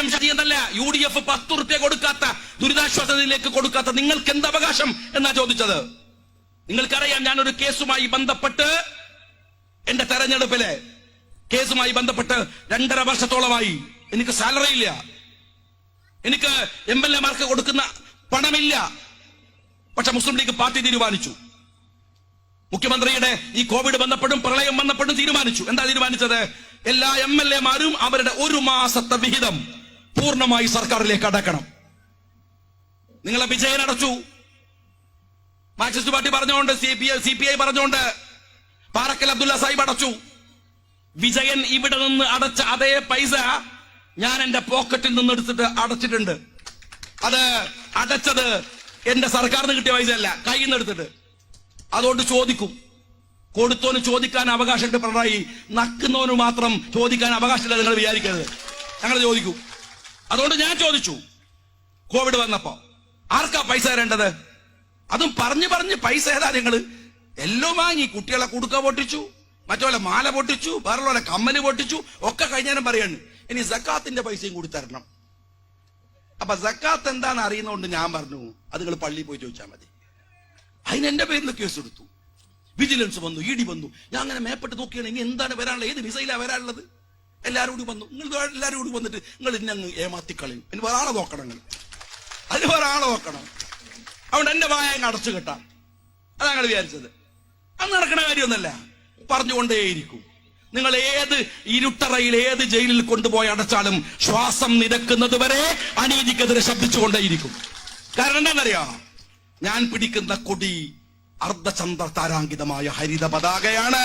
KM Shaji എന്നല്ല, UDF 10 റുപ്യ കൊടുക്കാത്ത, ദുരിതാശ്വാസ നിധിയിലേക്ക് കൊടുക്കാത്ത നിങ്ങൾക്ക് എന്ത് അവകാശം എന്നാ ചോദിച്ചത്. നിങ്ങൾക്കറിയാം, ഞാനൊരു കേസുമായി ബന്ധപ്പെട്ട്, എന്റെ തെരഞ്ഞെടുപ്പിലെ കേസുമായി ബന്ധപ്പെട്ട് 2.5 വർഷത്തോളമായി. എനിക്ക് സാലറി ഇല്ല, എനിക്ക് MLA മാർക്ക് കൊടുക്കുന്ന പണമില്ല. പക്ഷെ മുസ്ലിം ലീഗ് പാർട്ടി തീരുമാനിച്ചു, മുഖ്യമന്ത്രിയുടെ ഈ കോവിഡ് വന്നപ്പോഴും പ്രളയം വന്നപ്പോഴും തീരുമാനിച്ചു. എന്താ തീരുമാനിച്ചത്? എല്ലാ MLA മാരും അവരുടെ 1 മാസത്തെ വിഹിതം പൂർണ്ണമായി സർക്കാരിലേക്ക് അടക്കണം. നിങ്ങളെ വിജയൻ അടച്ചു, മാർക്സിസ്റ്റ് പാർട്ടി പറഞ്ഞുകൊണ്ട്, CPI പറഞ്ഞുകൊണ്ട്, പാറക്കൽ അബ്ദുള്ള സാഹിബ് അടച്ചു. വിജയൻ ഇവിടെ നിന്ന് അടച്ച അതേ പൈസ ഞാൻ എന്റെ പോക്കറ്റിൽ നിന്ന് എടുത്തിട്ട് അടച്ചിട്ടുണ്ട്. അത് അടച്ചത് എന്റെ സർക്കാരിന് കിട്ടിയ പൈസ അല്ല, കയ്യിൽ നിന്ന് എടുത്തിട്ട്. അതുകൊണ്ട് ചോദിക്കും, കൊടുത്തോന് ചോദിക്കാൻ അവകാശമുണ്ട്. പിണറായി, നക്കുന്നവന് മാത്രം ചോദിക്കാൻ അവകാശമില്ല നിങ്ങൾ വിചാരിക്കരുത്. ഞങ്ങൾ ചോദിക്കും. അതുകൊണ്ട് ഞാൻ ചോദിച്ചു, കോവിഡ് വന്നപ്പോ ആർക്കാ പൈസ തരേണ്ടത്? അതും പറഞ്ഞ് പൈസ ഏതാ നിങ്ങൾ എല്ലാം വാങ്ങി. കുട്ടികളെ കുടുക്ക പൊട്ടിച്ചു, മറ്റോലെ മാല പൊട്ടിച്ചു, വേറെ കമ്മല് പൊട്ടിച്ചു, ഒക്കെ കഴിഞ്ഞാലും പറയാണ് ഇനി സക്കാത്തിന്റെ പൈസയും കൂടി തരണം. അപ്പൊ സക്കാത്ത് എന്താണെന്ന് അറിയുന്നതുകൊണ്ട് ഞാൻ പറഞ്ഞു, അത് നിങ്ങൾ പള്ളിയിൽ പോയി ചോദിച്ചാൽ മതി. അതിന് എന്റെ പേരിൽ കേസ് എടുത്തു, വിജിലൻസ് വന്നു, ED വന്നു. ഞാൻ അങ്ങനെ മേപ്പെട്ട് നോക്കിയാണ് ഇനി എന്താണ് വരാനുള്ളത്, ഏത് വിസയിലാ വരാനുള്ളത്. എല്ലാവരും കൂടി വന്നു. നിങ്ങൾ എല്ലാവരും കൂടി വന്നിട്ട് നിങ്ങൾ ഇന്നെ അങ്ങ് ഏമാത്തിക്കളയും. ഇനി വേറെ ആളെ നോക്കണം, നിങ്ങൾ അതിന് വേറെ ആളെ നോക്കണം. അതുകൊണ്ട് എന്റെ വായ അങ്ങ് അടച്ചു കെട്ടാം. അതാ ഞങ്ങൾ വിചാരിച്ചത്. അത് നടക്കണ കാര്യമൊന്നല്ല, പറഞ്ഞുകൊണ്ടേയിരിക്കും. നിങ്ങൾ ഏത് ഇരുട്ടറയിൽ, ഏത് ജയിലിൽ കൊണ്ടുപോയി അടച്ചാലും ശ്വാസം നിരക്കുന്നത് വരെ അനീതിക്കെതിരെ ശബ്ദിച്ചുകൊണ്ടേയിരിക്കും. കാരണം എന്താണെന്നറിയോ? ഞാൻ പിടിക്കുന്ന കൊടി അർദ്ധചന്ദ്ര താരാങ്കിതമായ ഹരിത പതാകയാണ്.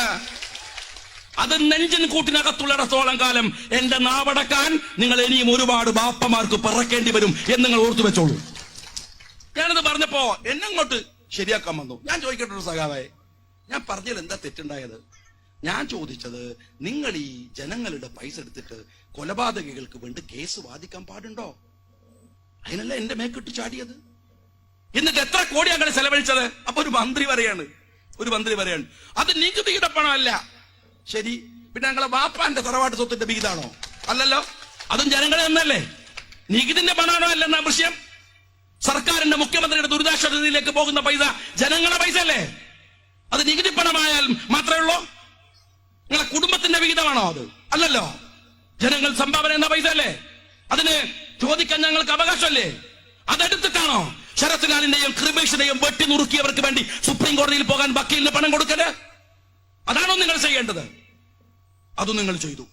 അത് നെഞ്ചിൻ കൂട്ടിനകത്തുള്ളിടത്തോളം കാലം എന്റെ നാവടക്കാൻ നിങ്ങൾ ഇനിയും ഒരുപാട് ബാപ്പമാർക്ക് പിറക്കേണ്ടി വരും എന്ന് നിങ്ങൾ ഓർത്തു വെച്ചോളൂ. ഞാനത് പറഞ്ഞപ്പോ എന്നങ്ങോട്ട് ശരിയാക്കാൻ വന്നു. ഞാൻ ചോദിക്കട്ടെ ഒരു സഖാവേ, ഞാൻ പറഞ്ഞതിൽ എന്താ തെറ്റുണ്ടായത്? ഞാൻ ചോദിച്ചത്, നിങ്ങൾ ഈ ജനങ്ങളുടെ പൈസ എടുത്തിട്ട് കൊലപാതകികൾക്ക് വേണ്ടി കേസ് വാദിക്കാൻ പാടുണ്ടോ? അതിനല്ല എന്റെ മേക്കിട്ട് ചാടിയത്. എന്നിട്ട് എത്ര കോടി അങ്ങനെ ചെലവഴിച്ചത്? അപ്പൊ ഒരു മന്ത്രി പറയാണ് അത് നികുതിയുടെ പണമല്ല. ശരി, പിന്നെ ഞങ്ങളെ വാപ്പാന്റെ തറവാട്ട് സ്വത്തിന്റെ വിഹിതാണോ? അല്ലല്ലോ, അതും ജനങ്ങളെ ഒന്നല്ലേ. നികുതിന്റെ പണമാണോ അല്ലെന്നാ വിഷയം. സർക്കാരിന്റെ, മുഖ്യമന്ത്രിയുടെ ദുരിതാശ്വാസ നിധിയിലേക്ക് പോകുന്ന പൈസ ജനങ്ങളുടെ പൈസ അല്ലേ? അത് നികുതി പണമായാൽ മാത്രമേ ഉള്ളൂ. നിങ്ങളെ കുടുംബത്തിന്റെ വിഹിതമാണോ അത്? അല്ലല്ലോ, ജനങ്ങൾ സംഭാവന എന്ന പൈസ അല്ലേ? അതിന് ചോദിക്കാൻ ഞങ്ങൾക്ക് അവകാശമല്ലേ? അതെടുത്തിട്ടാണോ ശരത് ലാലിന്റെയും കൃപേഷിന്റെയും വെട്ടി നുറുക്കിയവർക്ക് വേണ്ടി സുപ്രീം കോടതിയിൽ പോകാൻ വക്കീലിന് പണം കൊടുക്കല്? അതാണോ നിങ്ങൾ ചെയ്യേണ്ടത്? അതും നിങ്ങൾ ചെയ്തു.